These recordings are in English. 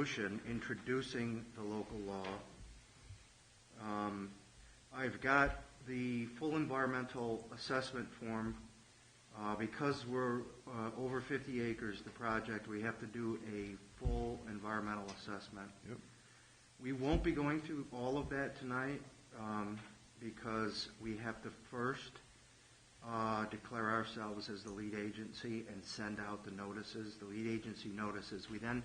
resolution introducing the local law. I've got the full environmental assessment form. Because we're over 50 acres, the project, we have to do a full environmental assessment. Yep. We won't be going through all of that tonight because we have to first declare ourselves as the lead agency and send out the notices, the lead agency notices. We then,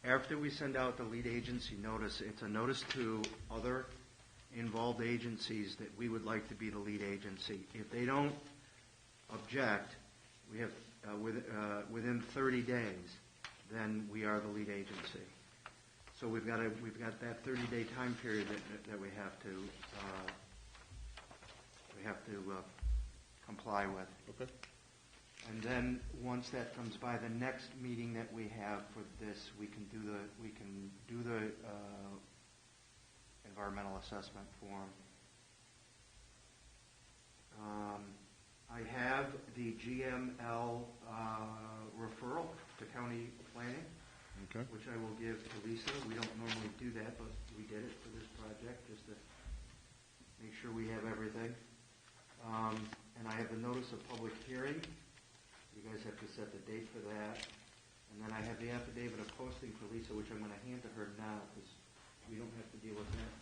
after we send out the lead agency notice, it's a notice to other involved agencies that we would like to be the lead agency. If they don't object, we have within 30 days, then we are the lead agency. So we've got that 30-day time period that we have to comply with. Okay. And then once that comes by, the next meeting that we have for this, we can do the environmental assessment form. I have the GML referral to county planning, Okay. which I will give to Lisa. We don't normally do that, but we did it for this project just to make sure we have everything. And I have the notice of public hearing. You guys have to set the date for that. And then I have the affidavit of posting for Lisa, which I'm going to hand to her now because we don't have to deal with that.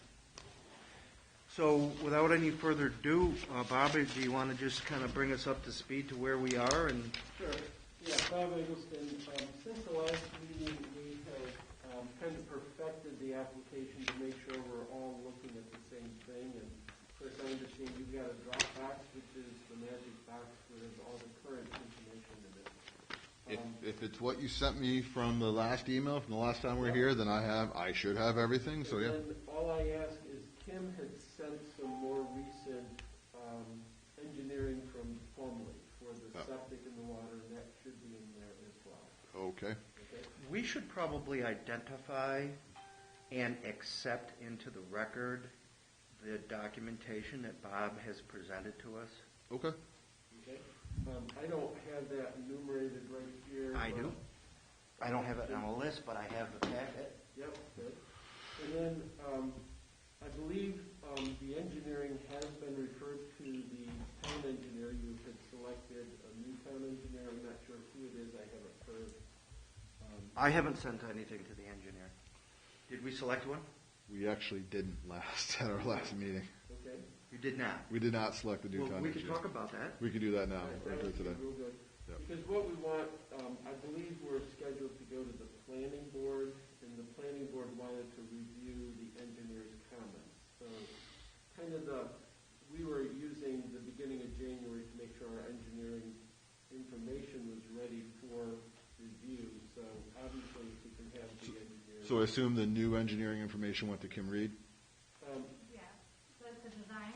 So without any further ado, Bobby, do you want to just kind of bring us up to speed to where we are? And Sure. Yeah, Bob Eggleston. Since the last meeting, we have kind of perfected the application to make sure we're all looking at the same thing. And of course, I understand you've got a Dropbox, which is the magic box where there's all the current information in it. If it's what you sent me from the last email, from the last time we were here, then I should have everything. So yeah. And all I ask is Kim had sent some more recent engineering from Formally for the septic and the water, and that should be in there as well. Okay. we should probably identify and accept into the record the documentation that Bob has presented to us. Okay. Okay. I don't have that enumerated right here. I do. I don't have it on a list, but I have the packet. Yep, good. And then I believe the engineering has been referred to the town engineer. You had selected a new town engineer. I'm not sure who it is. I haven't heard. I haven't sent anything to the engineer. Did we select one? We actually didn't at our last meeting. Okay. You did not. We did not select the new Well, town we engineer. could talk about that. We could do that now. That After would be today. real good. Yep. Because what we want, I believe we're scheduled to go to the planning board, and the planning board wanted to review the engineer's comments. So kind of we were using the beginning of January to make sure our engineering information was ready for review. So obviously if we can have the engineer. So I assume the new engineering information went to Kim Reed? Yeah, so it's a design?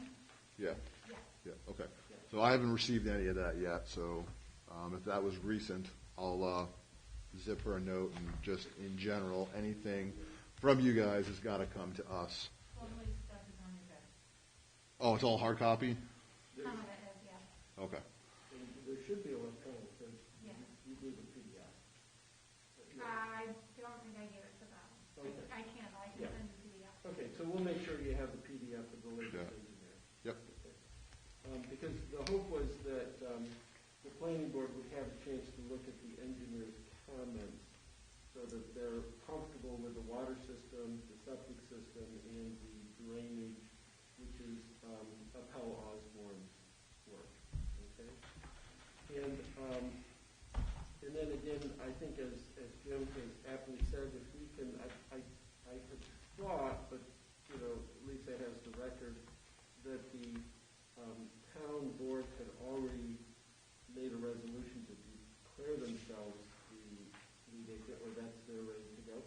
Yeah. Yeah. Yeah. Okay. So I haven't received any of that yet. So if that was recent, I'll zip her a note and just in general, anything from you guys has got to come to us. Totally stuff is on your desk. Oh, it's all hard copy? Some of it is, yeah. Okay. And there should be electronic, because Yeah. you do the PDF. I don't think I gave it to them. Okay. I can Yeah. send it to you. Okay, so we'll make sure you have the PDF of the latest Yeah. engineer. Yep. Okay. Because the hope was that the planning board would have a chance to look at the engineer's comments so that they're comfortable with the water system, the septic system, and the drainage, which is Appel Osborne's work. Okay? And then again, I think as Jim has aptly said, if we can, I had thought, but Lisa has the record, that the town board had already made a resolution to declare themselves the lead agent, or that's they're ready to go.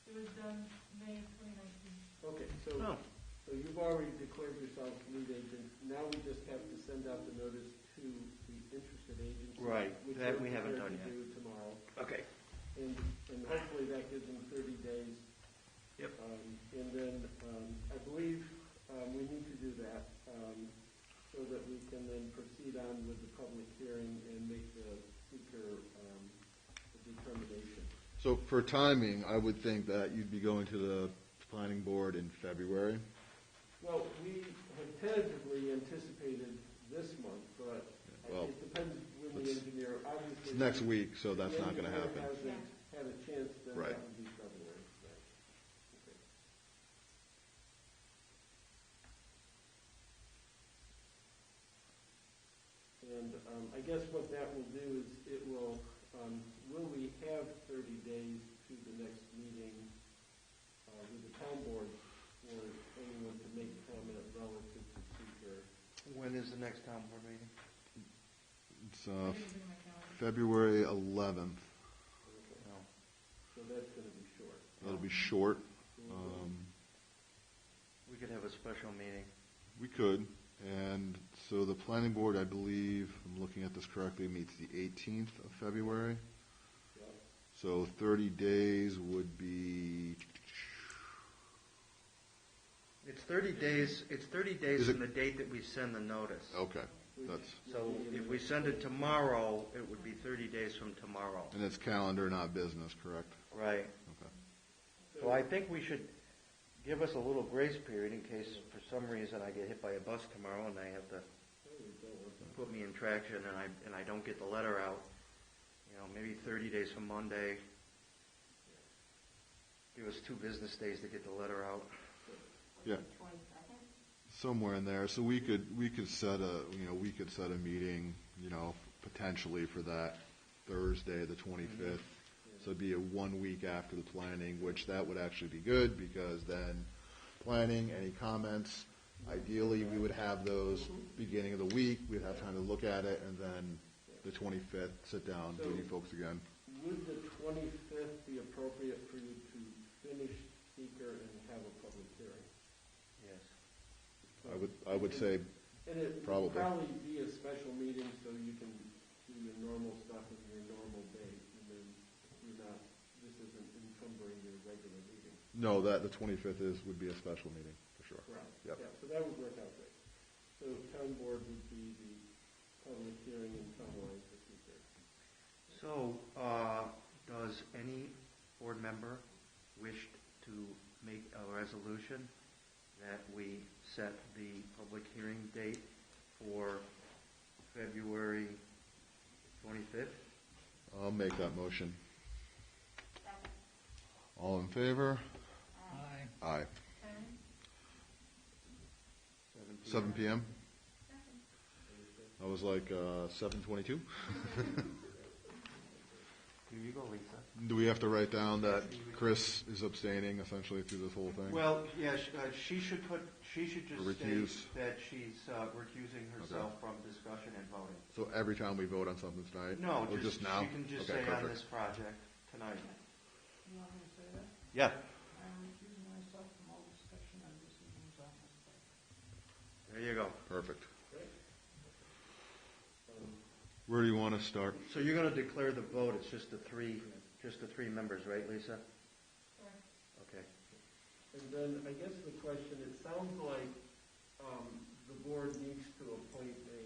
It was done May of 2019. Okay, so you've already declared yourself lead agent. Now we just have to send out the notice to the interested agencies. Right, which that we're we haven't prepared done to yet. do tomorrow. Okay. And hopefully that gives them 30 days. Yep. And then I believe we need to do that so that we can then proceed on with the public hearing and make the seeker a determination. So for timing, I would think that you'd be going to the planning board in February. Well, we had tentatively anticipated this month, but Well, it depends when the it's- engineer, obviously. It's next week, so that's not gonna happen. The engineer hasn't had a chance, then Right. that would be February. Right. Okay. And I guess what that will do is it will we have 30 days to the next meeting with the town board for anyone to make comment relative to seeker? When is the next town board meeting? It's February 11th. No. So that's going to be short. That'll be short. We could have a special meeting. We could. And so the planning board, I believe, if I'm looking at this correctly, meets the 18th of February. Yeah. So 30 days would be, It's 30 days, Is from it- the date that we send the notice. okay, that's, So if we send it tomorrow, it would be 30 days from tomorrow. and it's calendar, not business, correct? Right. Okay. So I think we should give us a little grace period in case for some reason I get hit by a bus tomorrow and they have to put me in traction and I don't get the letter out. You know, maybe 30 days from Monday. Give us 2 business days to get the letter out. Yeah. Somewhere in there. So we could set a meeting, potentially for that Thursday, the 25th. So it'd be a 1 week after the planning, which that would actually be good because then planning, any comments, ideally we would have those beginning of the week. We'd have time to look at it and then the 25th, sit down with you folks again. Would the 25th be appropriate for you to finish seeker and have a public hearing? Yes. I would say And it would probably. probably be a special meeting so you can do your normal stuff in your normal date, and then this isn't encumbering your regular meeting. No, the 25th would be a special meeting, for sure. Right. Yep. Yeah, so that would work out great. So town board would be the public hearing and town line for seeker. So, does any board member wish to make a resolution that we set the public hearing date for February 25th? I'll make that motion. All in favor? Aye. 7 p.m.? I was like 7:22. Here you go, Lisa. Do we have to write down that Chris is abstaining essentially through this whole thing? Well, yeah, she should just Recuse. state that she's recusing herself from discussion and voting. So every time we vote on something tonight? No, or just now? she can just Okay, say on perfect. this project tonight. You want me to say that? Yeah. I am recusing myself from all discussion on decisions on this project. There you go. Perfect. Great. Where do you want to start? So you're going to declare the vote. It's just the three members, right, Lisa? Okay. And then I guess the question, it sounds like the board needs to appoint a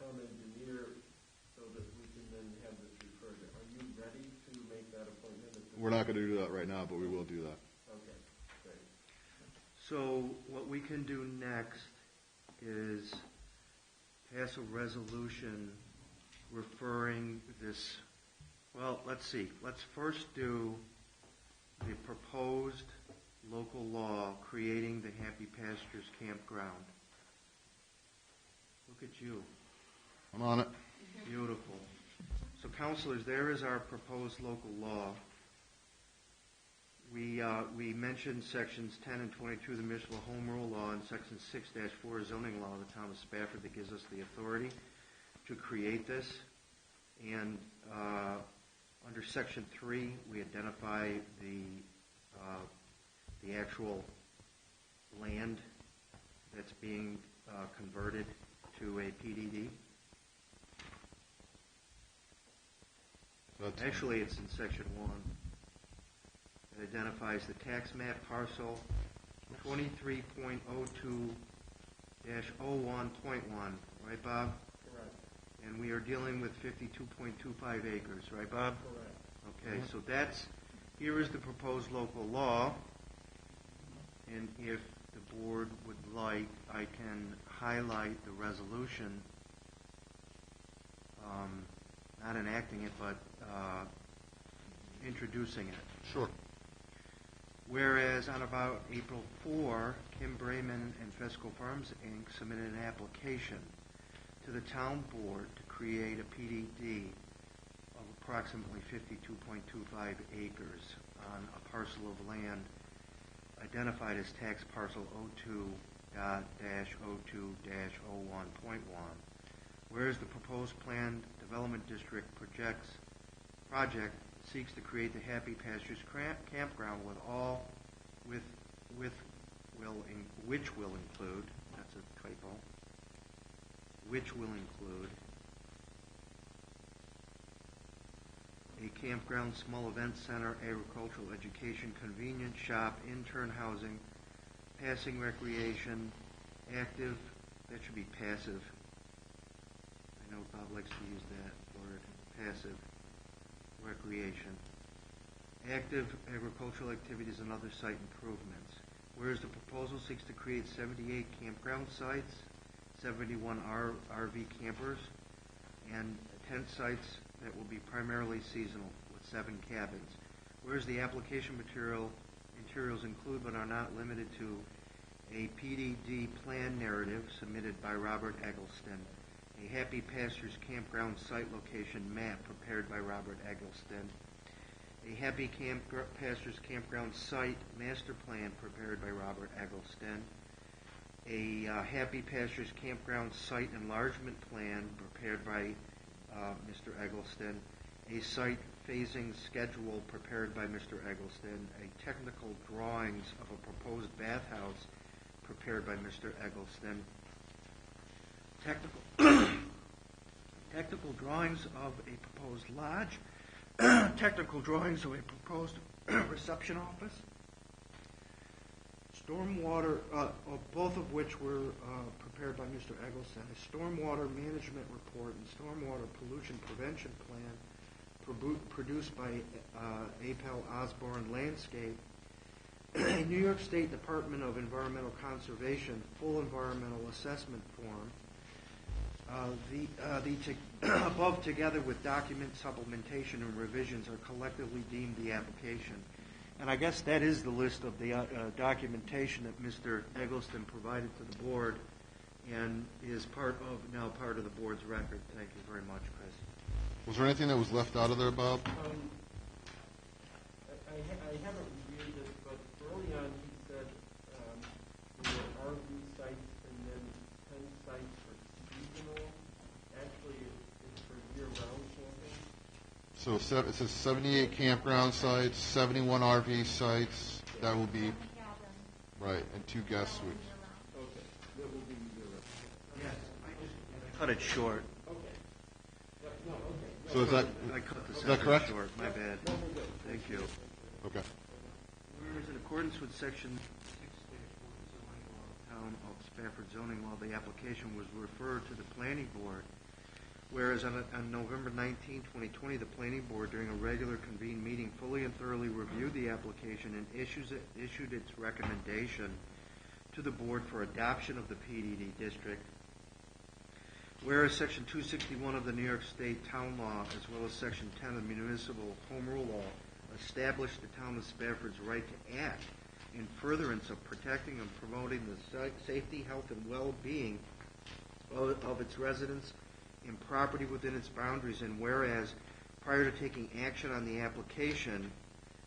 town engineer so that we can then have this referred. Are you ready to make that appointment? We're not going to do that right now, but we will do that. Okay, great. So what we can do next is pass a resolution referring this, well, let's see. Let's first do the proposed local law creating the Happy Pastures Campground. Look at you. I'm on it. Beautiful. So, councilors, there is our proposed local law. We mentioned sections 10 and 22 of the Municipal Home Rule Law and section 6-4 zoning law of the town of Spafford that gives us the authority to create this. And under section 3, we identify the actual land that's being converted to a PDD. Actually, it's in section 1. It identifies the tax map parcel 23.02-01.1. Right, Bob? Correct. And we are dealing with 52.25 acres. Right, Bob? Correct. Okay, so here is the proposed local law, and if the board would like, I can highlight the resolution, not enacting it, but introducing it. Sure. Whereas on about April 4, Kim Brayman and Fesco Farms, Inc. submitted an application to the town board to create a PDD of approximately 52.25 acres on a parcel of land identified as tax parcel 02.-02-01.1. Whereas the proposed planned development district project seeks to create the Happy Pastures campground which will include, that's a typo, which will include a campground, small event center, agricultural education, convenience shop, intern housing, passing recreation, active, that should be passive. I know Bob likes to use that word, passive recreation, active agricultural activities and other site improvements. Whereas the proposal seeks to create 78 campground sites, 71 RV campers, and tent sites that will be primarily seasonal with 7 cabins. Whereas the application materials include but are not limited to a PDD plan narrative submitted by Robert Eggleston, a Happy Pastures campground site location map prepared by Robert Eggleston, a Happy Pastures campground site master plan prepared by Robert Eggleston, a Happy Pastures campground site enlargement plan prepared by Mr. Eggleston, a site phasing schedule prepared by Mr. Eggleston, a technical drawings of a proposed bathhouse prepared by Mr. Eggleston, technical drawings of a proposed lodge, technical drawings of a proposed reception office, stormwater, both of which were prepared by Mr. Eggleston, a stormwater management report and stormwater pollution prevention plan produced by Apel Osborne Landscape, a New York State Department of Environmental Conservation full environmental assessment form. The above, together with document supplementation and revisions, are collectively deemed the application. And I guess that is the list of the documentation that Mr. Eggleston provided to the board and is now part of the board's record. Thank you very much, Chris. Was there anything that was left out of there, Bob? I haven't reviewed this, but early on he said there were RV sites and then 10 sites for seasonal. Actually, it's for year-round camping. So it says 78 campground sites, 71 RV sites. That will be, right, and 2 guest suites. Okay, that will be year-round. Yes, I cut it short. Okay. No, okay. So is that correct? Short. My bad. Thank you. Okay. Whereas in accordance with Section 6-1 zoning law, Town of Spafford zoning law, the application was referred to the Planning Board. Whereas on November 19, 2020, the Planning Board, during a regular convened meeting, fully and thoroughly reviewed the application and issued its recommendation to the Board for adoption of the PDD district. Whereas Section 261 of the New York State Town Law, as well as Section 10 of the Municipal Home Rule Law, established the Town of Spafford's right to act in furtherance of protecting and promoting the safety, health, and well-being of its residents and property within its boundaries. And whereas, prior to taking action on the application,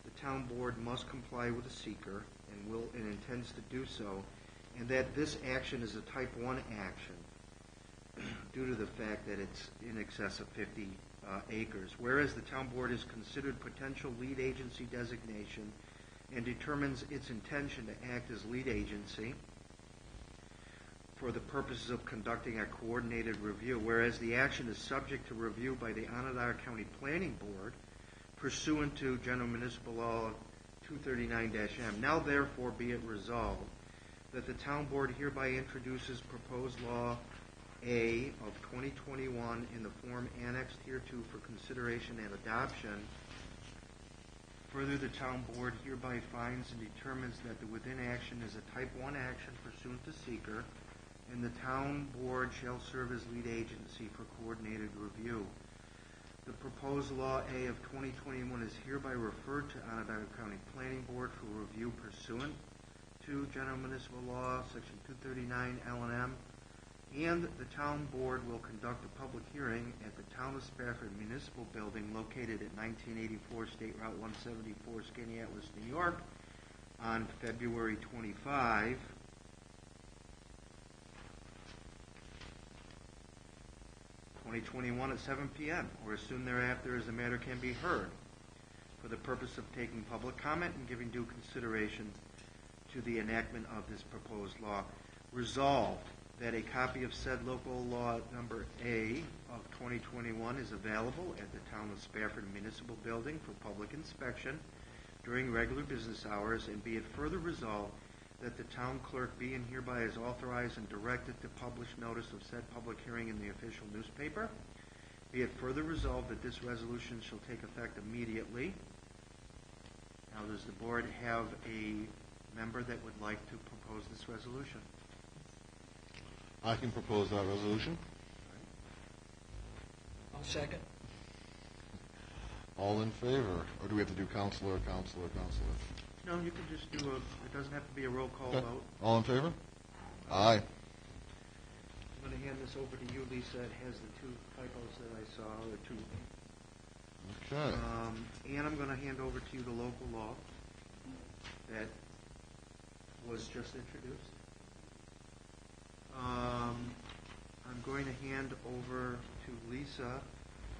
the Town Board must comply with the seeker and intends to do so, and that this action is a Type 1 action due to the fact that it's in excess of 50 acres. Whereas the Town Board has considered potential lead agency designation and determines its intention to act as lead agency for the purposes of conducting a coordinated review, whereas the action is subject to review by the Onondaga County Planning Board pursuant to General Municipal Law 239-M. Now therefore be it resolved that the Town Board hereby introduces proposed Law A of 2021 in the form annexed hereto for consideration and adoption, Further, the town board hereby finds and determines that the within action is a type 1 action pursuant to seeker, and the town board shall serve as lead agency for coordinated review. The proposed Law A of 2021 is hereby referred to Onondaga County Planning Board for review pursuant to General Municipal Law, Section 239 L&M, and the town board will conduct a public hearing at the Town of Spafford Municipal Building located at 1984 State Route 174, Skaneateles, New York, on February 25, 2021 at 7 p.m. or as soon thereafter as the matter can be heard, for the purpose of taking public comment and giving due consideration to the enactment of this proposed law. Resolved that a copy of said local law number A of 2021 is available at the Town of Spafford Municipal Building for public inspection during regular business hours, and be it further resolved that the town clerk be and hereby is authorized and directed to publish notice of said public hearing in the official newspaper. Be it further resolved that this resolution shall take effect immediately. Now, does the board have a member that would like to propose this resolution? I can propose that resolution. I'll second. All in favor? Or do we have to do counselor? No, you can just do it doesn't have to be a roll call Okay. vote. All in favor? Aye. I'm going to hand this over to you, Lisa. It has the two typos that I saw, the two. Okay. And I'm going to hand over to you the local law that was just introduced. I'm going to hand over to Lisa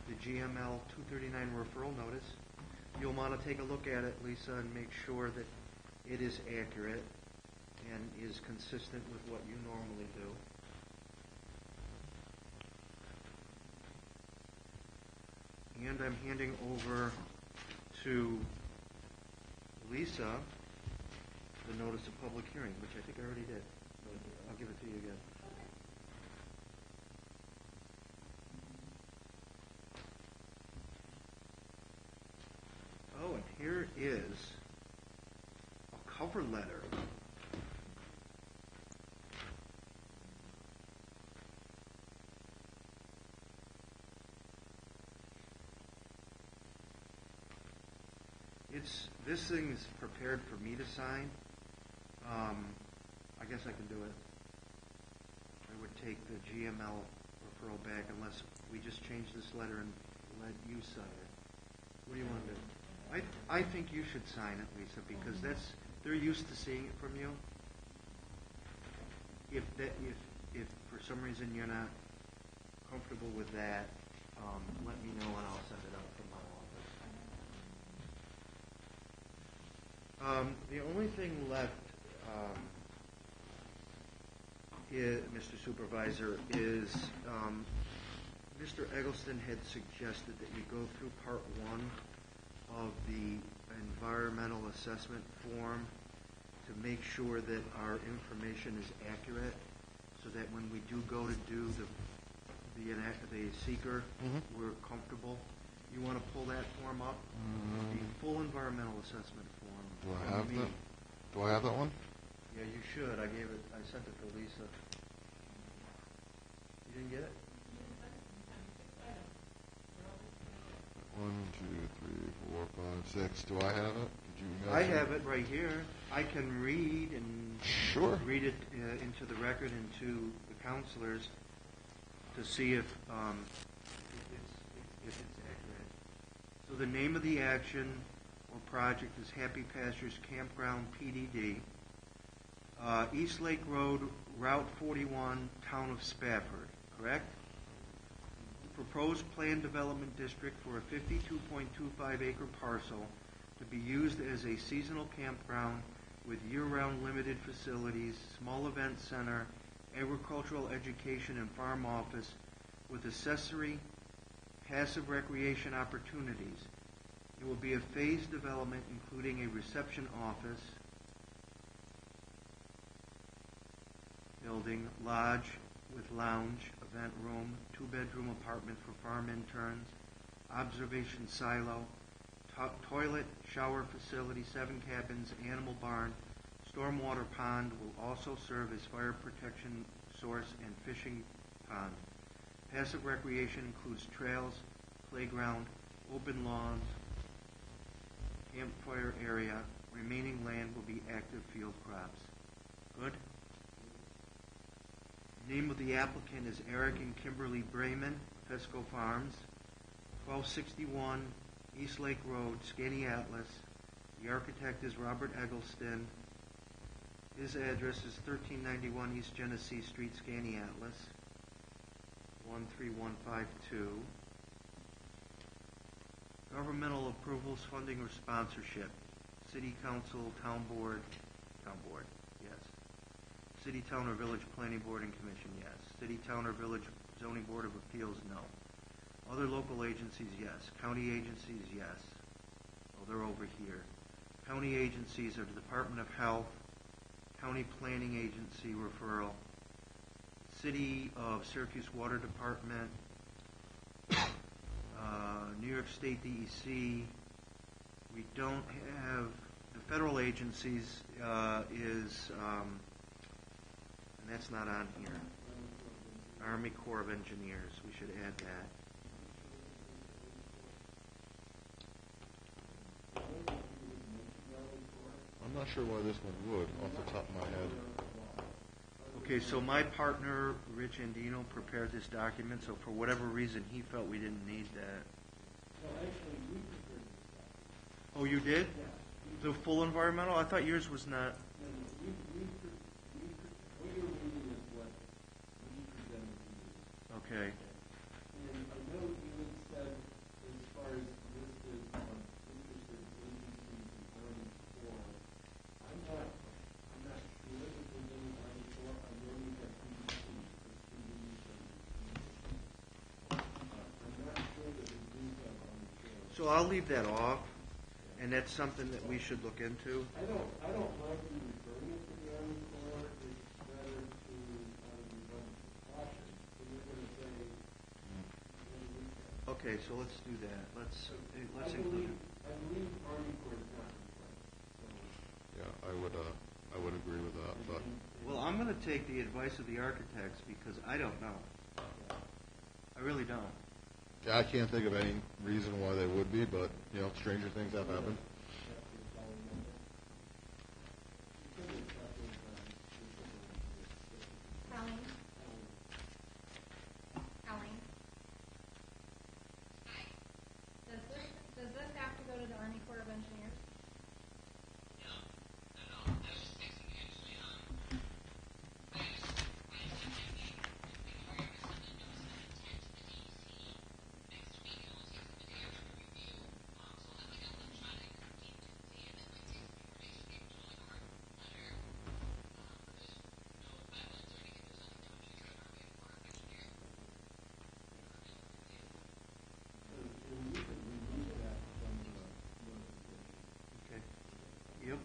the GML 239 referral notice. You'll want to take a look at it, Lisa, and make sure that it is accurate and is consistent with what you normally do. And I'm handing over to Lisa the notice of public hearing, which I think I already did. I'll give it to you again. Oh, and here is a cover letter. This thing is prepared for me to sign. I guess I can do it. I would take the GML referral back unless we just change this letter and let you sign it. What do you want to do? I think you should sign it, Lisa, because they're used to seeing it from you. If for some reason you're not comfortable with that, let me know and I'll send it out from my office. The only thing left, Mr. Supervisor, is Mr. Eggleston had suggested that you go through part 1 of the environmental assessment form to make sure that our information is accurate, so that when we do go to do the seeker, we're comfortable. You want to pull that form up? The full environmental assessment form. Do I have that? Do I have that one? Yeah, you should. I sent it to Lisa. You didn't get it? 1, 2, 3, 4, 5, 6. Do I have it? Did you guys I have it right here. I can read and Sure. read it into the record and to the counselors to see if it's accurate. So the name of the action or project is Happy Pastures Campground PDD, East Lake Road, Route 41, Town of Spafford, correct? Proposed planned development district for a 52.25 acre parcel to be used as a seasonal campground with year-round limited facilities, small event center, agricultural education and farm office with accessory passive recreation opportunities. It will be a phased development including a reception office, building, lodge with lounge, event room, 2-bedroom apartment for farm interns, observation silo, toilet, shower facility, 7 cabins, animal barn, stormwater pond will also serve as fire protection source and fishing pond. Passive recreation includes trails, playground, open lawns, campfire area. Remaining land will be active field crops. Good? Name of the applicant is Eric and Kimberly Brayman, Fesco Farms, 1261 East Lake Road, Skaneateles. The architect is Robert Eggleston. His address is 1391 East Genesee Street, Skaneateles, 13152. Governmental approvals, funding, or sponsorship. City Council, Town Board, yes. City, Town, or Village Planning Board and Commission, yes. City, Town, or Village Zoning Board of Appeals, no. Other local agencies, yes. County agencies, yes. Oh, they're over here. County agencies are the Department of Health, County Planning Agency referral, City of Syracuse Water Department, New York State DEC. We don't have the federal agencies and that's not on here. Army Corps of Engineers. We should add that. I'm not sure why this one would, off the top of my head. Okay, so my partner, Rich Andino, prepared this document, so for whatever reason, he felt we didn't need that. Well, actually, we prepared this document. Oh, you did? Yeah. The full environmental? I thought yours was not. What you're reading is what we presented to you. Okay. And I know you had said, as far as listed interested agencies and Army Corps, I'm not sure if there's any Army Corps. I know we have PDC, I'm not sure that we do have Army Corps. So I'll leave that off, and that's something that we should look into. I don't like you referring it to the Army Corps. It's better to out of abundance of caution. So you're going to say, Okay, so let's do that. Let's I include believe it. Army Corps is not required. Yeah, I would agree with that, but Well, I'm going to take the advice of the architects because I don't know. I really don't. yeah, I can't think of any reason why they would be, but, stranger things have happened. Colleen? Colleen? Does this have to go to the Army Corps of Engineers? Okay. Yep.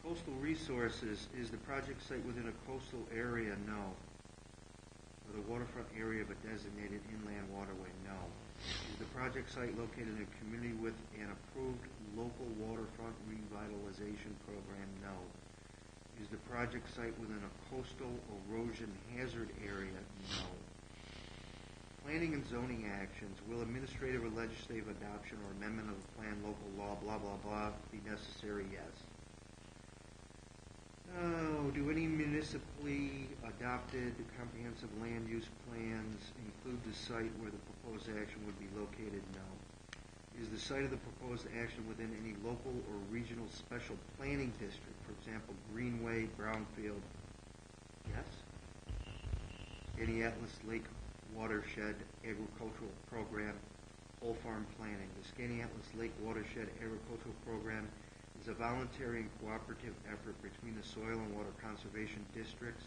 Coastal resources, is the project site within a coastal area? No. Or the waterfront area of a designated inland waterway? No. Is the project site located in a community with an approved local waterfront revitalization program? No. Is the project site within a coastal erosion hazard area? No. Planning and zoning actions, will administrative or legislative adoption or amendment of the plan, local law, blah, blah, blah, be necessary? Yes. Do any municipally adopted comprehensive land use plans include the site where the proposed action would be located? No. Is the site of the proposed action within any local or regional special planning district, for example, Greenway, Brownfield? Yes. Skaneateles Lake Watershed Agricultural Program, Whole Farm Planning. The Skaneateles Lake Watershed Agricultural Program is a voluntary and cooperative effort between the Soil and Water Conservation Districts,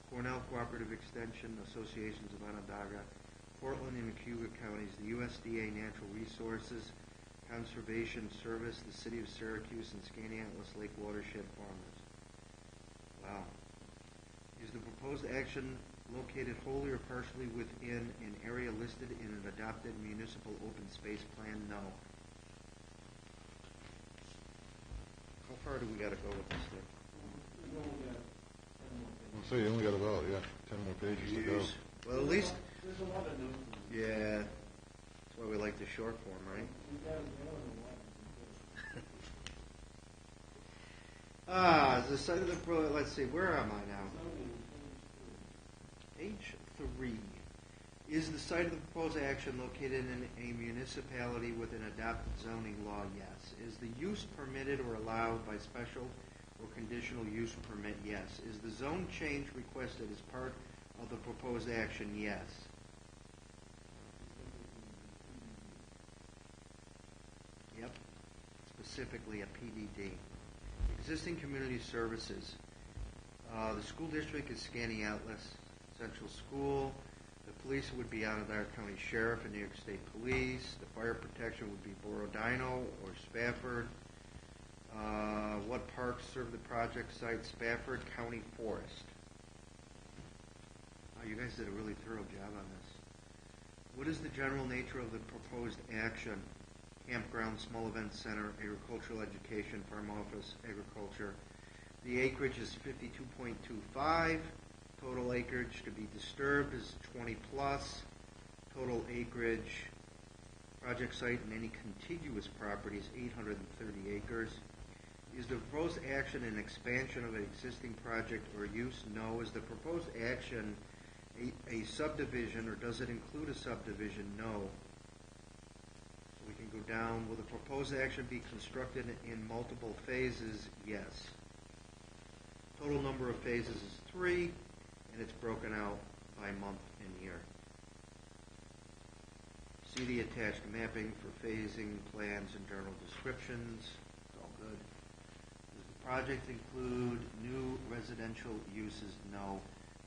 Cornell Cooperative Extension, Associations of Onondaga, Portland and Cuba Counties, the USDA Natural Resources Conservation Service, the City of Syracuse, and Skaneateles Lake Watershed Farmers. Wow. Is the proposed action located wholly or partially within an area listed in an adopted municipal open space plan? No. far do we gotta go with this thing? We've only got 10 more pages. Well, so you only got about, 10 more pages to go. Well, at least, There's a lot of notes. yeah, that's why we like the short form, right? We've got a lot. The site of the, let's see, where am I now? Page 3. Is the site of the proposed action located in a municipality with an adopted zoning law? Yes. Is the use permitted or allowed by special or conditional use permit? Yes. Is the zone change requested as part of the proposed action? Yes. Yep. Specifically a PDD. Existing community services. The school district is Skaneateles Central School. The police would be Onondaga County Sheriff and New York State Police. The fire protection would be Borodino or Spafford. What parks serve the project site? Spafford County Forest. Oh, you guys did a really thorough job on this. What is the general nature of the proposed action? Campground, small event center, agricultural education, farm office, agriculture. The acreage is 52.25. Total acreage to be disturbed is 20 plus. Total acreage, project site and any contiguous property is 830 acres. Is the proposed action an expansion of an existing project or use? No. Is the proposed action a subdivision or does it include a subdivision? No. So we can go down. Will the proposed action be constructed in multiple phases? Yes. Total number of phases is 3. And it's broken out by month and year. See the attached mapping for phasing, plans, and journal descriptions. It's all good. Does the project include new residential uses? No.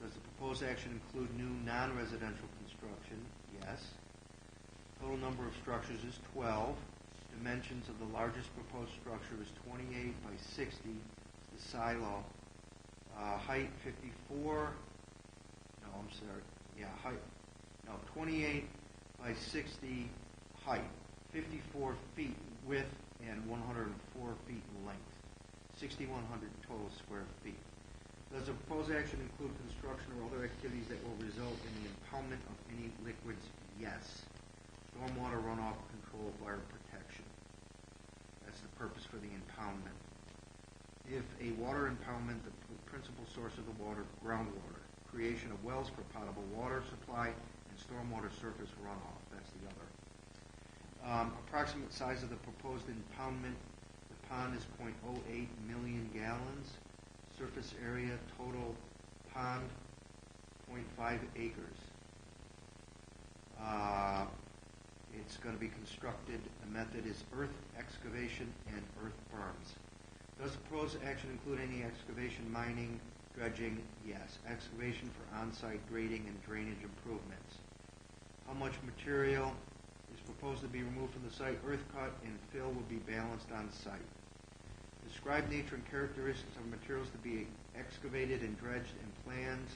Does the proposed action include new non-residential construction? Yes. Total number of structures is 12. Dimensions of the largest proposed structure is 28 by 60. It's the silo. Height 54. No, I'm sorry. Yeah, height. No, 28 by 60 height, 54 feet width, and 104 feet in length. 6,100 total square feet. Does the proposed action include construction or other activities that will result in the impoundment of any liquids? Yes. Stormwater runoff control, fire protection. That's the purpose for the impoundment. If a water impoundment, the principal source of the water, groundwater. Creation of wells for potable water supply and stormwater surface runoff. That's the other. Approximate size of the proposed impoundment. The pond is 0.08 million gallons. Surface area total pond 0.5 acres. It's going to be constructed. The method is earth excavation and earth berms. Does the proposed action include any excavation, mining, dredging? Yes. Excavation for on-site grading and drainage improvements. How much material is proposed to be removed from the site? Earth cut and fill will be balanced on site. Describe nature and characteristics of materials to be excavated and dredged and plans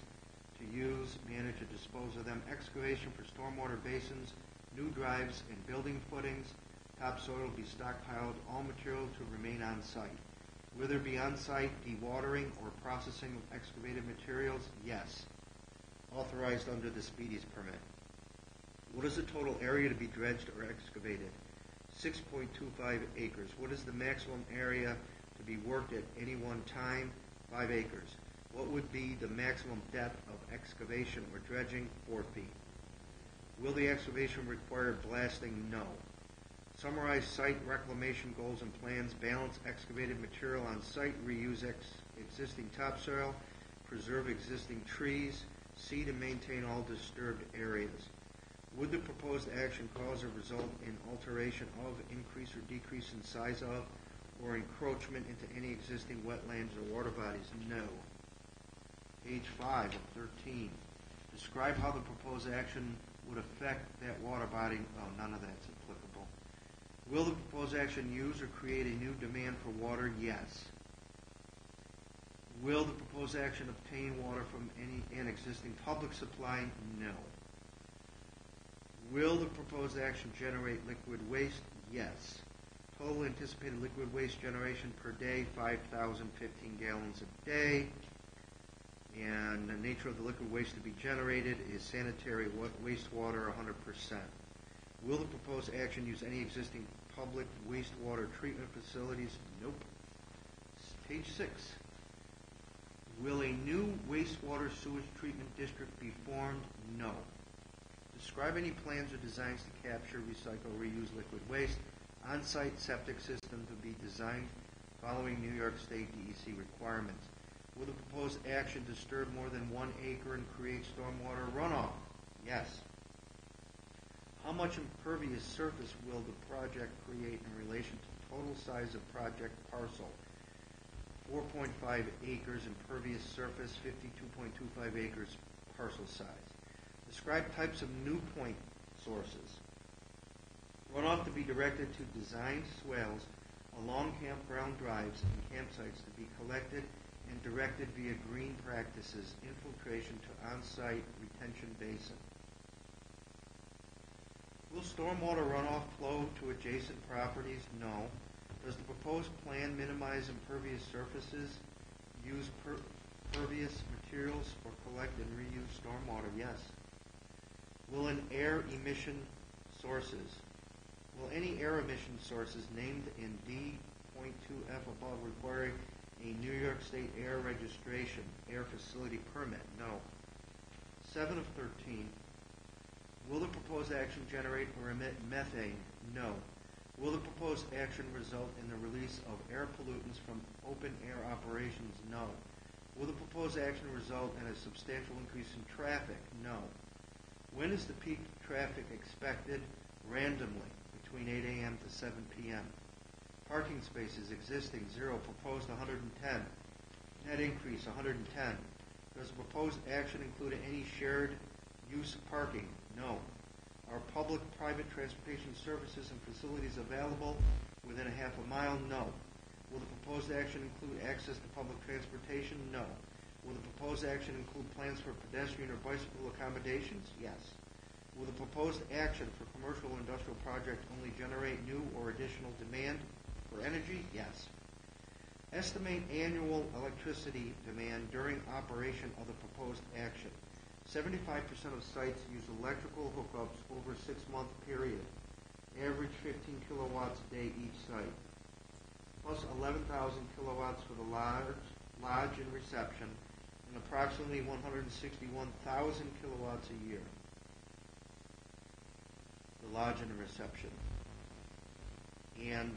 to use, manage, and dispose of them. Excavation for stormwater basins, new drives and building footings. Topsoil will be stockpiled. All material to remain on site. Will there be on-site dewatering or processing of excavated materials? Yes. Authorized under the Speedies permit. What is the total area to be dredged or excavated? 6.25 acres. What is the maximum area to be worked at any one time? 5 acres. What would be the maximum depth of excavation or dredging? 4 feet. Will the excavation require blasting? No. Summarize site reclamation goals and plans. Balance excavated material on site. Reuse existing topsoil. Preserve existing trees. Seed and maintain all disturbed areas. Would the proposed action cause or result in alteration of, increase or decrease in size of, or encroachment into any existing wetlands or water bodies? No. Page 5 of 13. Describe how the proposed action would affect that water body. Oh, none of that's applicable. Will the proposed action use or create a new demand for water? Yes. Will the proposed action obtain water from an existing public supply? No. Will the proposed action generate liquid waste? Yes. Total anticipated liquid waste generation per day, 5,015 gallons a day. And the nature of the liquid waste to be generated is sanitary wastewater, 100%. Will the proposed action use any existing public wastewater treatment facilities? Nope. Page 6. Will a new wastewater sewage treatment district be formed? No. Describe any plans or designs to capture, recycle, reuse liquid waste. On-site septic system to be designed following New York State DEC requirements. Will the proposed action disturb more than 1 acre and create stormwater runoff? Yes. How much impervious surface will the project create in relation to total size of project parcel? 4.5 acres impervious surface, 52.25 acres parcel size. Describe types of new point sources. Runoff to be directed to designed swales along campground drives and campsites to be collected and directed via green practices, infiltration to on-site retention basin. Will stormwater runoff flow to adjacent properties? No. Does the proposed plan minimize impervious surfaces, use pervious materials, or collect and reuse stormwater? Yes. Will an air emission sources? Will any air emission sources named in D.2F above require a New York State air registration, air facility permit? No. 7 of 13. Will the proposed action generate or emit methane? No. Will the proposed action result in the release of air pollutants from open air operations? No. Will the proposed action result in a substantial increase in traffic? No. When is the peak traffic expected? Randomly, between 8 a.m. to 7 p.m. Parking spaces existing, 0. Proposed, 110. Net increase, 110. Does the proposed action include any shared use parking? No. Are public-private transportation services and facilities available within a half a mile? No. Will the proposed action include access to public transportation? No. Will the proposed action include plans for pedestrian or bicycle accommodations? Yes. Will the proposed action for commercial or industrial project only generate new or additional demand for energy? Yes. Estimate annual electricity demand during operation of the proposed action. 75% of sites use electrical hookups over a 6-month period. Average 15 kilowatts a day each site. Plus 11,000 kilowatts for the lodge and reception, and approximately 161,000 kilowatts a year. The lodge and the reception. And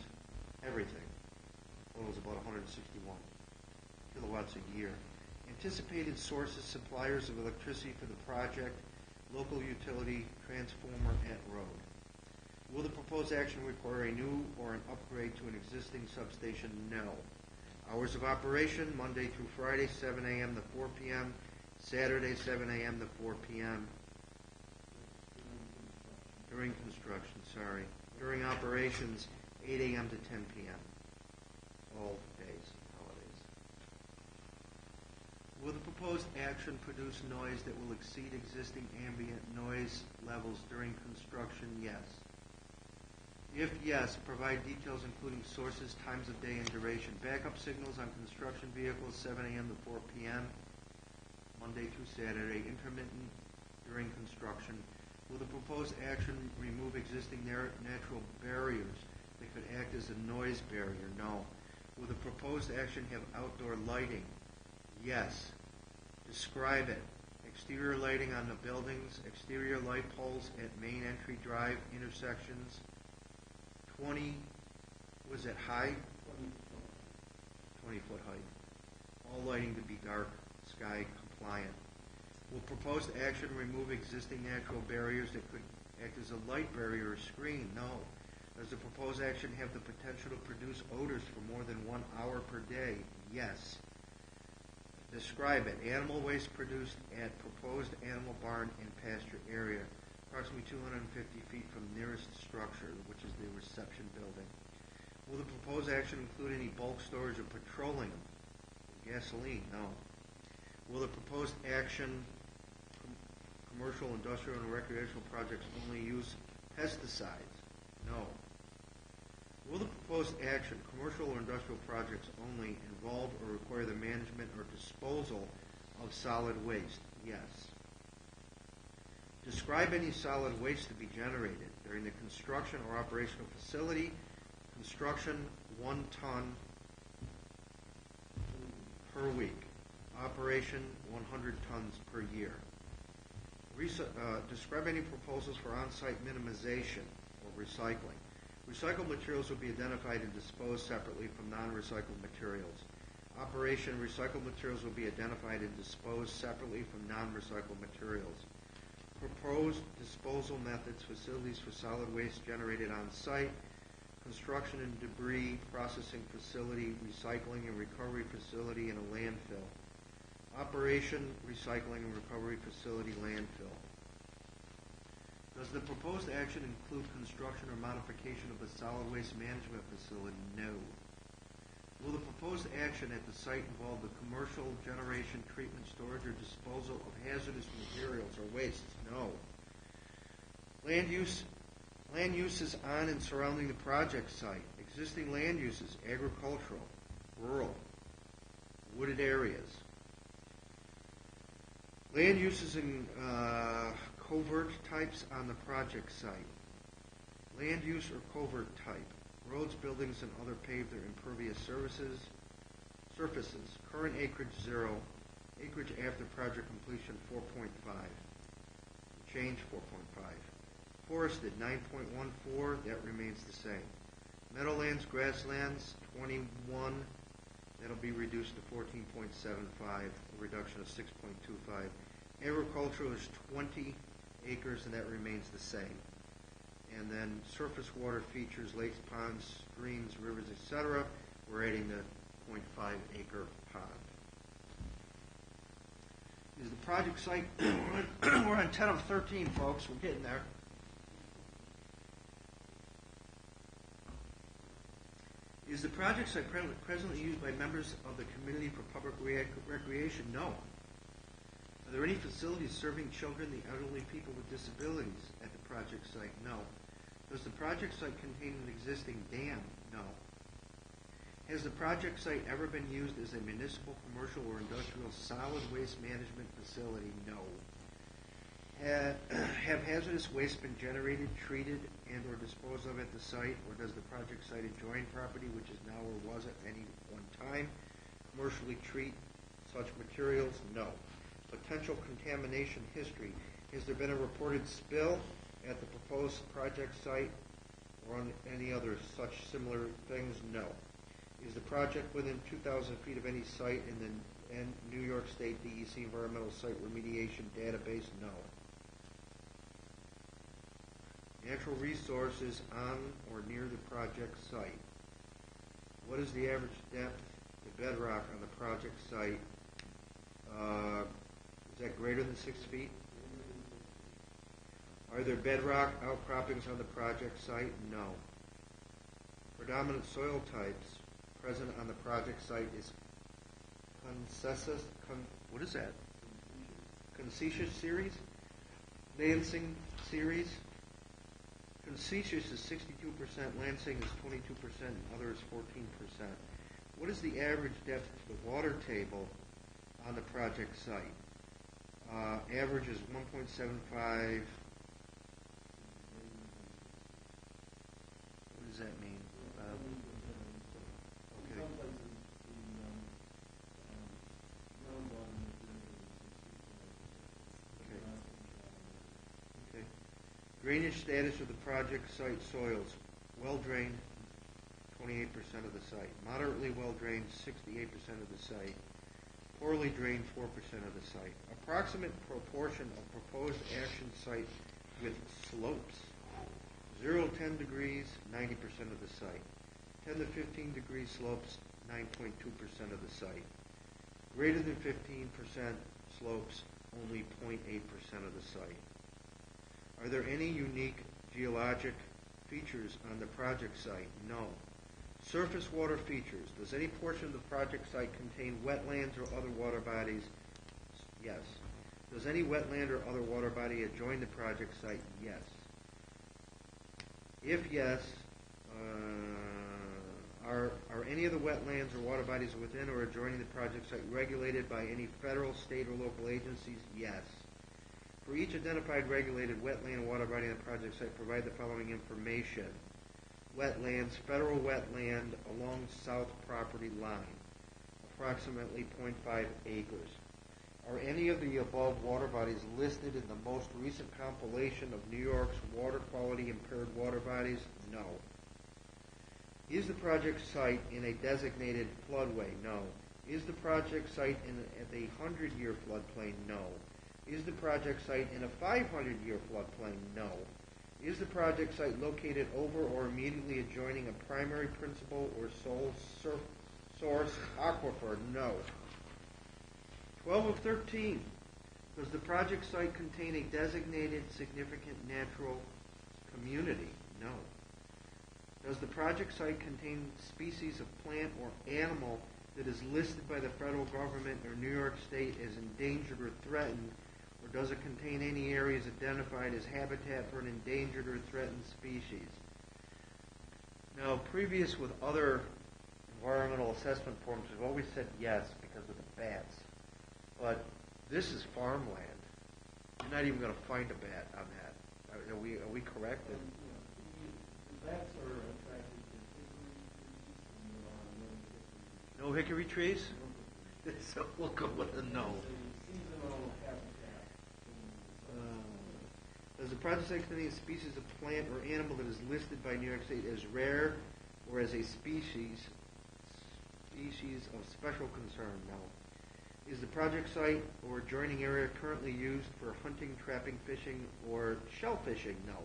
everything. Totals about 161 kilowatts a year. Anticipated sources, suppliers of electricity for the project, local utility, transformer at road. Will the proposed action require a new or an upgrade to an existing substation? No. Hours of operation, Monday through Friday, 7 a.m. to 4 p.m., Saturday, 7 a.m. to 4 p.m. During construction, sorry. During operations, 8 a.m. to 10 p.m. All days. Will the proposed action produce noise that will exceed existing ambient noise levels during construction? Yes. If yes, provide details including sources, times of day, and duration. Backup signals on construction vehicles, 7 a.m. to 4 p.m., Monday through Saturday, intermittent during construction. Will the proposed action remove existing natural barriers that could act as a noise barrier? No. Will the proposed action have outdoor lighting? Yes. Describe it. Exterior lighting on the buildings, exterior light poles at main entry drive intersections, 20, was it height? 20-foot height. All lighting to be dark sky compliant. Will proposed action remove existing natural barriers that could act as a light barrier or screen? No. Does the proposed action have the potential to produce odors for more than 1 hour per day? Yes. Describe it. Animal waste produced at proposed animal barn and pasture area, approximately 250 feet from nearest structure, which is the reception building. Will the proposed action include any bulk storage of petroleum? Gasoline? No. Will the proposed action, commercial, industrial, and recreational projects only use pesticides? No. Will the proposed action, commercial or industrial projects only, involve or require the management or disposal of solid waste? Yes. Describe any solid waste to be generated during the construction or operational facility. Construction, 1 ton per week. Operation, 100 tons per year. Describe any proposals for on-site minimization or recycling. Recycled materials will be identified and disposed separately from non-recycled materials. Operation, recycled materials will be identified and disposed separately from non-recycled materials. Proposed disposal methods, facilities for solid waste generated on site, construction and debris processing facility, recycling and recovery facility, and a landfill. Operation, recycling and recovery facility, landfill. Does the proposed action include construction or modification of a solid waste management facility? No. Will the proposed action at the site involve the commercial generation, treatment, storage, or disposal of hazardous materials or wastes? No. Land uses on and surrounding the project site. Existing land uses, agricultural, rural, wooded areas. Land uses in covert types on the project site. Land use or covert type. Roads, buildings, and other paved or impervious surfaces. Current acreage 0. Acreage after project completion 4.5. Change 4.5. Forested 9.14. That remains the same. Meadowlands, grasslands 21. That'll be reduced to 14.75. A reduction of 6.25. Agricultural is 20 acres, and that remains the same. And then surface water features, lakes, ponds, streams, rivers, etc. We're adding the 0.5 acre pond. Is the project site, we're on 10 of 13, folks. We're getting there. Is the project site presently used by members of the community for public recreation? No. Are there any facilities serving children, the elderly, people with disabilities at the project site? No. Does the project site contain an existing dam? No. Has the project site ever been used as a municipal, commercial, or industrial solid waste management facility? No. Have hazardous waste been generated, treated, and or disposed of at the site, or does the project site adjoin property, which is now or was at any one time, commercially treat such materials? No. Potential contamination history. Has there been a reported spill at the proposed project site or on any other such similar things? No. Is the project within 2,000 feet of any site in the New York State DEC Environmental Site Remediation Database? No. Natural resources on or near the project site. What is the average depth to bedrock on the project site? Is that greater than 6 feet? Are there bedrock outcroppings on the project site? No. Predominant soil types present on the project site is what is that? Concesious series? Lansing series? Concesious is 62%, Lansing is 22%, and other is 14%. What is the average depth to the water table on the project site? Average is 1.75. What does that mean? Okay. Okay. Drainage status of the project site soils. Well-drained, 28% of the site. Moderately well-drained, 68% of the site. Poorly drained, 4% of the site. Approximate proportion of proposed action site with slopes. 0 to 10 degrees, 90% of the site. 10 to 15 degree slopes, 9.2% of the site. Greater than 15% slopes, only 0.8% of the site. Are there any unique geologic features on the project site? No. Surface water features. Does any portion of the project site contain wetlands or other water bodies? Yes. Does any wetland or other water body adjoin the project site? Yes. If yes, Are any of the wetlands or water bodies within or adjoining the project site regulated by any federal, state, or local agencies? Yes. For each identified regulated wetland and water body on the project site, provide the following information. Wetlands, federal wetland along south property line, approximately 0.5 acres. Are any of the above water bodies listed in the most recent compilation of New York's water quality impaired water bodies? No. Is the project site in a designated floodway? No. Is the project site at a 100-year floodplain? No. Is the project site in a 500-year floodplain? No. Is the project site located over or immediately adjoining a primary, principal, or sole source aquifer? No. 12 of 13. Does the project site contain a designated significant natural community? No. Does the project site contain species of plant or animal that is listed by the federal government or New York State as endangered or threatened, or does it contain any areas identified as habitat for an endangered or threatened species? Now, previous with other environmental assessment forms, we've always said yes because of the bats. But this is farmland. You're not even going to find a bat on that. Are we correct? The bats are attracted to hickory trees and No hickory trees? So we'll go with a no. seasonal habitat. Does the project site contain a species of plant or animal that is listed by New York State as rare or as a species of special concern? No. Is the project site or adjoining area currently used for hunting, trapping, fishing, or shell fishing? No.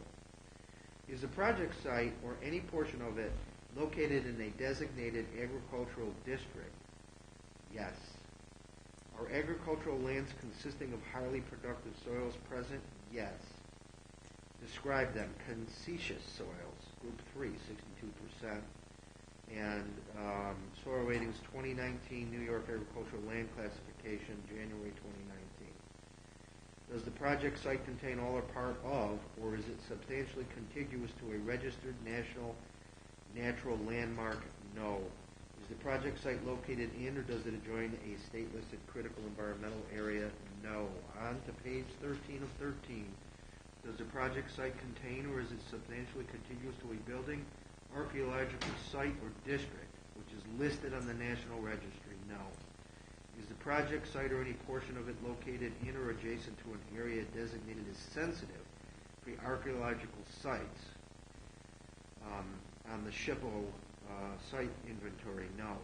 Is the project site or any portion of it located in a designated agricultural district? Yes. Are agricultural lands consisting of highly productive soils present? Yes. Describe them. Concesious soils, group 3, 62%. And soil ratings 2019 New York Agricultural Land Classification, January 2019. Does the project site contain all or part of, or is it substantially contiguous to a registered national natural landmark? No. Is the project site located in or does it adjoin a state-listed critical environmental area? No. On to page 13 of 13. Does the project site contain or is it substantially contiguous to a building, archaeological site, or district, which is listed on the National Registry? No. Is the project site or any portion of it located in or adjacent to an area designated as sensitive for archaeological sites on the SHPO site inventory? No.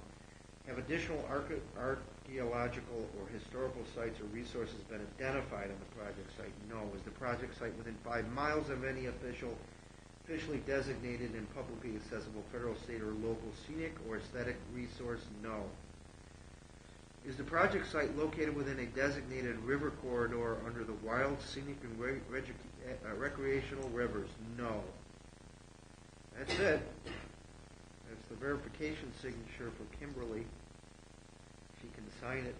Have additional archaeological or historical sites or resources been identified on the project site? No. Is the project site within 5 miles of any officially designated and publicly accessible federal, state, or local scenic or aesthetic resource? No. Is the project site located within a designated river corridor under the wild, scenic, and recreational rivers? No. That's it. That's the verification signature for Kimberly. She can sign it.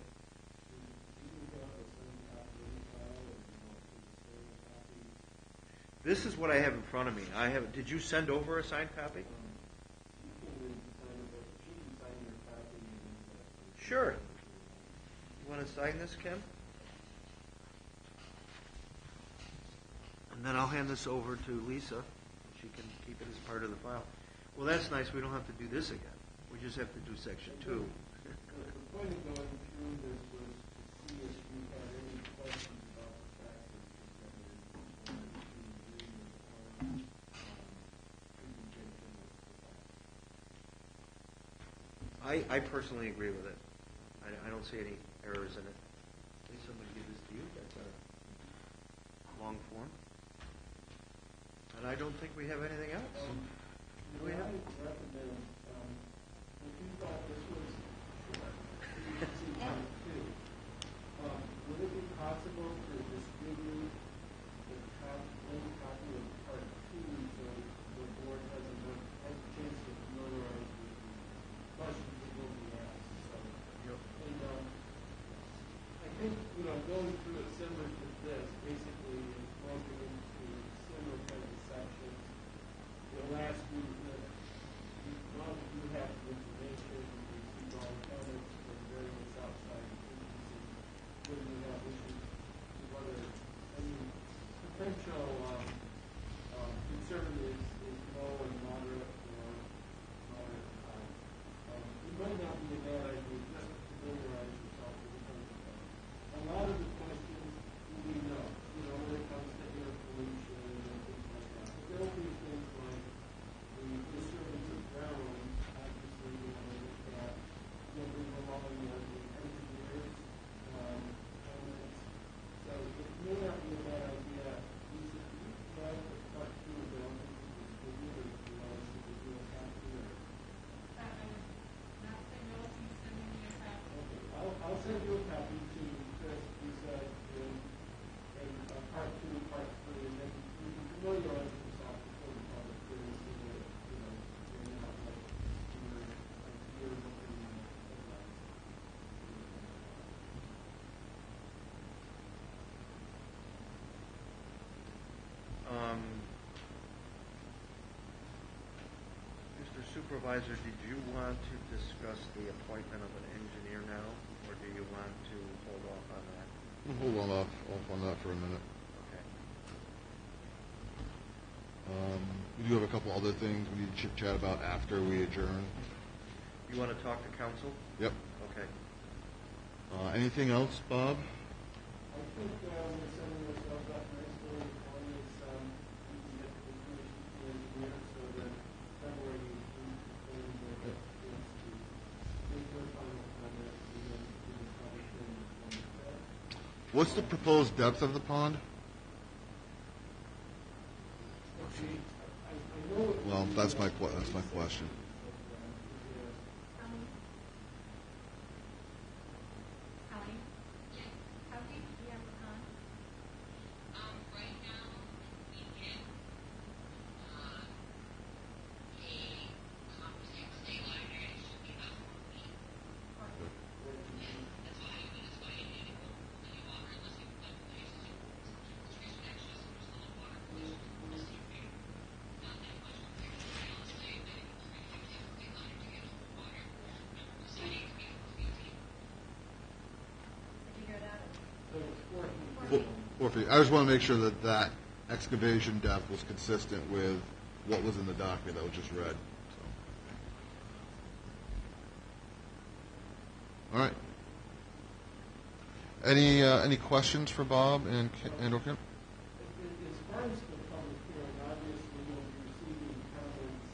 This is what I have in front of me. Did you send over a signed copy? Sure. You want to sign this, Kim? And then I'll hand this over to Lisa. She can keep it as part of the file. Well, that's nice. We don't have to do this again. We just have to do section 2. The point of going through this was to see if you had any questions about the facts that you presented on the presentation of the facts. I personally agree with it. I don't see any errors in it. Lisa, I'm going to give this to you. That's a long form. And I don't think we have anything else. Do we have? I recommend, if you thought this was short, would it be possible to distribute the link copy of part 2 so the board has a chance to familiarize with the questions that will be asked? So, and I think, going through it similar to this, basically it's broken into similar kinds of sections. Last week, now that you have the information, you received all the comments from various outside agencies, when you have issues to whether any potential concern is low and moderate or moderate and high. It might not be a bad idea just to familiarize yourself with the concept. A lot of the questions we know, when it comes to air pollution and things like that. But there'll be things like the disturbance of ground, obviously, you want to look at, bring along the engineers, comments. So it may not be a bad idea. Lisa, do you have the part two available to distribute, or do you want us to do a copy? Not the note you send me a copy. Okay, I'll send you a copy to Chris, Lisa, and part two, part three, and then you can familiarize yourself before the public hearing so that, you're not like, you're looking at headlines. Mr. Supervisor, did you want to discuss the appointment of an engineer now, or do you want to hold off on that? We'll hold off on that for a minute. Okay. We do have a couple other things we need to chit-chat about after we adjourn. You want to talk to council? Yep. Okay. Anything else, Bob? I think we're setting ourselves up nicely as long as we can get the information to the engineer so that February 18th, the planning board has a chance to make their final comments and then do the public hearing on the 12th. What's the proposed depth of the pond? Okay, I know it Well, would be, that's my question. Colleen? How deep do you have the pond? Right now, we get a composite clay liner, it should be about 4 feet. That's why it didn't go any longer unless you put filtration extra, so there's a little water pollution, most of it. Not that much compared to real estate, but if we're going to do clay liner to get a little water, we're deciding to be 4 feet deep. Figured out. So it's 4 feet. 4 feet. I just want to make sure that that excavation depth was consistent with what was in the document that was just read. So. All right. Any questions for Bob and or Kim? As far as the public hearing, obviously you'll be receiving comments,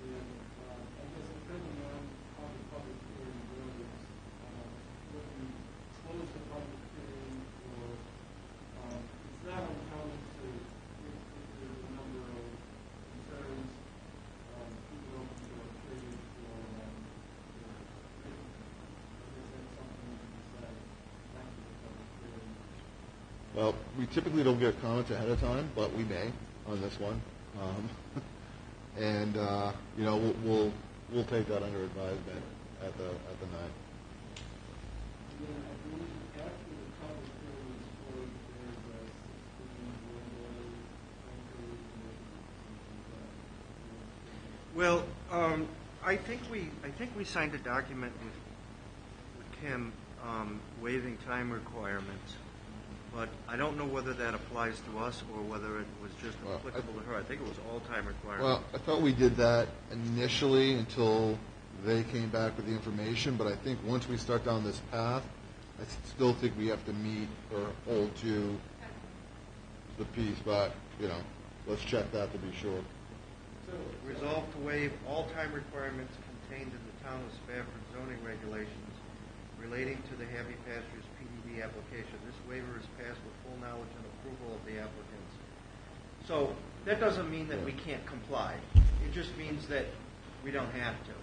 and I guess depending on how the public hearing goes, whether you close the public hearing or, it's not uncommon to, if there's a number of concerns, keep it open to a period for, I guess that's something you can decide after the public hearing. Well, we typically don't get comments ahead of time, but we may on this one. And we'll take that under advisement at the night. And then I believe after the public hearing is closed, there's a 16-day time period and Well, I think we signed a document with Kim waiving time requirements, but I don't know whether that applies to us or whether it was just Well, applicable to her. I think it was all time requirements. Well, I thought we did that initially until they came back with the information, but I think once we start down this path, I still think we have to meet or hold to the piece, but, let's check that to be sure. Resolved to waive all time requirements contained in the Town of Spafford zoning regulations relating to the Happy Pastures PDD application. This waiver is passed with full knowledge and approval of the applicants. So that doesn't mean that we can't comply. It just means that we don't have to.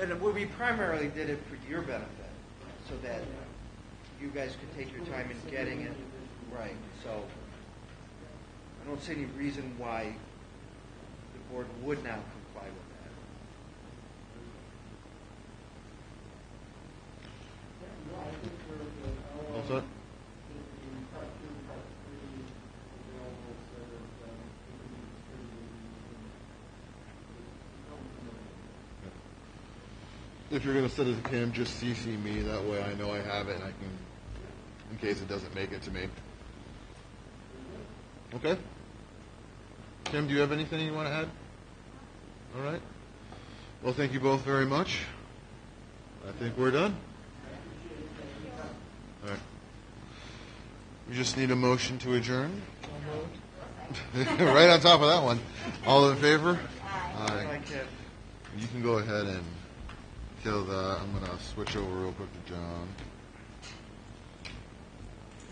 And we primarily did it for your benefit, so that you guys could take your time in getting it right. So I don't see any reason why the board would not comply with that. No, I think we're good. All set? In part 2, part 3 available so that we can distribute if you're gonna send it to Kim, just CC me, that way I know I have it and I can, in case it doesn't make it to me. Okay? Kim, do you have anything you wanna add? All right. Well, thank you both very much. I think we're done. All right. We just need a motion to adjourn. Right on top of that one. All in favor? Aye. You can go ahead and kill the. I'm going to switch over real quick to John.